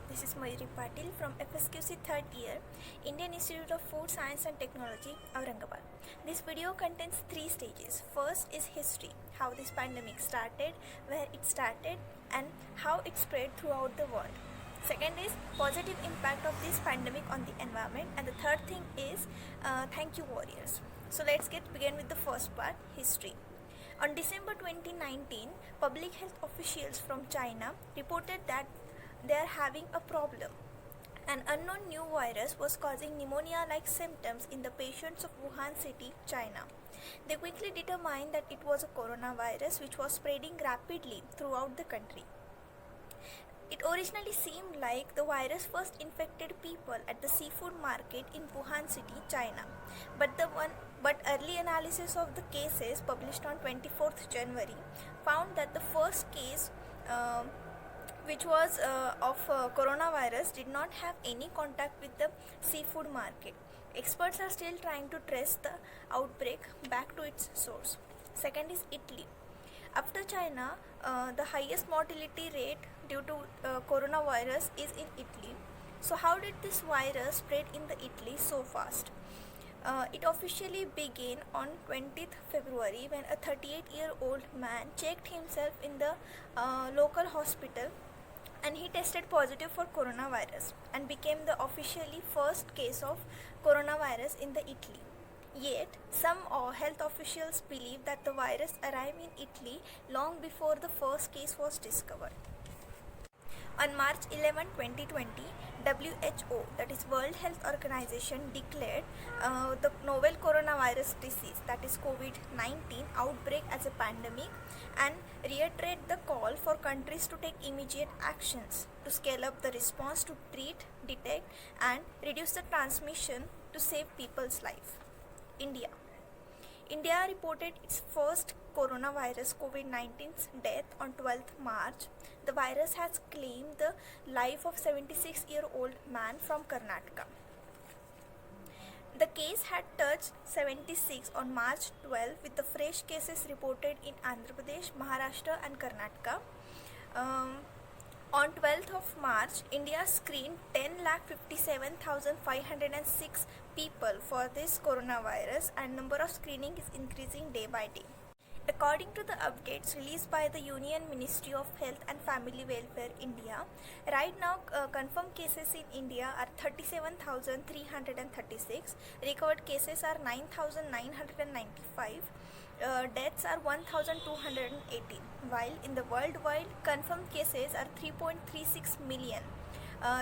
This is Mayuri Patil from FSQC 3rd year, Indian Institute of Food Science and Technology, Aurangabad. This video contains 3 stages. First is history, how this pandemic started, where it started, and how it spread throughout the world. Second is positive impact of this pandemic on the environment, and the third thing is thank you warriors. So let's begin with the first part, history. On December 2019, public health officials from China reported that they are having a problem. An unknown new virus was causing pneumonia-like symptoms in the patients of Wuhan city, China. They quickly determined that it was a coronavirus which was spreading rapidly throughout the country. It originally seemed like the virus first infected people at the seafood market in Wuhan city, China. But early analysis of the cases published on 24th January found that the first case which was of coronavirus did not have any contact with the seafood market. Experts are still trying to trace the outbreak back to its source. Second is Italy. After China, the highest mortality rate due to coronavirus is in Italy. So how did this virus spread in the Italy so fast? It officially began on 20th February when a 38-year-old man checked himself in the local hospital and he tested positive for coronavirus and became the officially first case of coronavirus in the Italy. Yet, some health officials believe that the virus arrived in Italy long before the first case was discovered. On March 11, 2020, WHO, that is World Health Organization, declared the novel coronavirus disease, that is COVID-19 outbreak as a pandemic and reiterated the call for countries to take immediate actions to scale up the response to treat, detect and reduce the transmission to save people's life. India reported its first coronavirus COVID-19 death on 12th March. The virus has claimed the life of 76-year-old man from Karnataka. The case had touched 76 on March 12 with the fresh cases reported in Andhra Pradesh, Maharashtra and Karnataka. On 12th of March, India screened 10,57,506 people for this coronavirus and number of screening is increasing day by day. According to the updates released by the Union Ministry of Health and Family Welfare India, right now confirmed cases in India are 37,336, recovered cases are 9,995, deaths are 1,218, while in the worldwide confirmed cases are 3.36 million,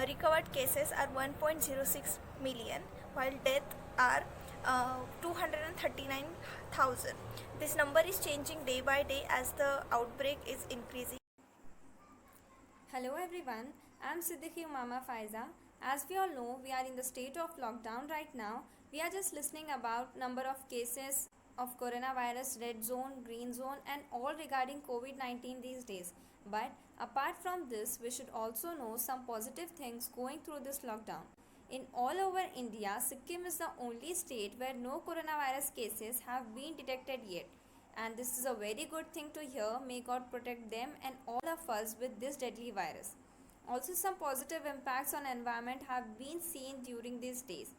recovered cases are 1.06 million, while deaths are 239,000. This number is changing day by day as the outbreak is increasing. Hello everyone, I am Siddiqui Umama Faiza. As we all know, we are in the state of lockdown right now. We are just listening about number of cases of coronavirus, red zone, green zone and all regarding COVID-19 these days. But apart from this, we should also know some positive things going through this lockdown. In all over India, Sikkim is the only state where no coronavirus cases have been detected yet. And this is a very good thing to hear. May God protect them and all of us with this deadly virus. Also, some positive impacts on environment have been seen during these days.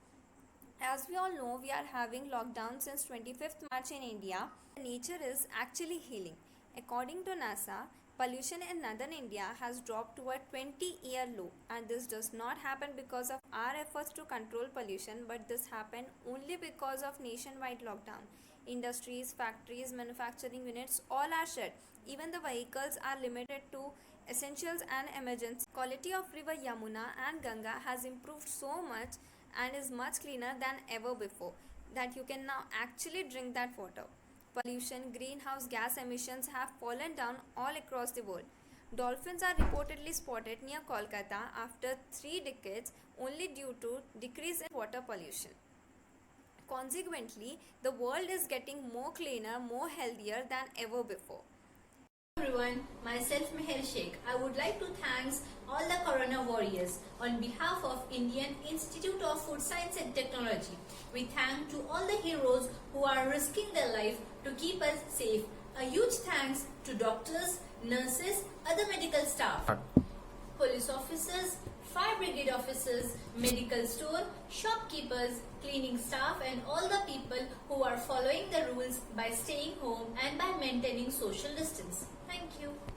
As we all know, we are having lockdown since 25th March in India. Nature is actually healing. According to NASA, pollution in northern India has dropped to a 20-year low, and this does not happen because of our efforts to control pollution, but this happened only because of nationwide lockdown. Industries, factories, manufacturing units all are shut. Even the vehicles are limited to essentials and emergency. Quality of river Yamuna and Ganga has improved so much and is much cleaner than ever before that you can now actually drink that water. Pollution, greenhouse gas emissions have fallen down all across the world. Dolphins are reportedly spotted near Kolkata after 3 decades only due to decrease in water pollution. Consequently, the world is getting more cleaner, more healthier than ever before. Everyone, myself Meher Sheikh. I would like to thank all the Corona warriors on behalf of Indian Institute of Food Science and Technology. We thank to all the heroes who are risking their life to keep us safe. A huge thanks to doctors, nurses, other medical staff, police officers, fire brigade officers, medical store, shopkeepers, cleaning staff and all the people who are following the rules by staying home and by maintaining social distance. Thank you.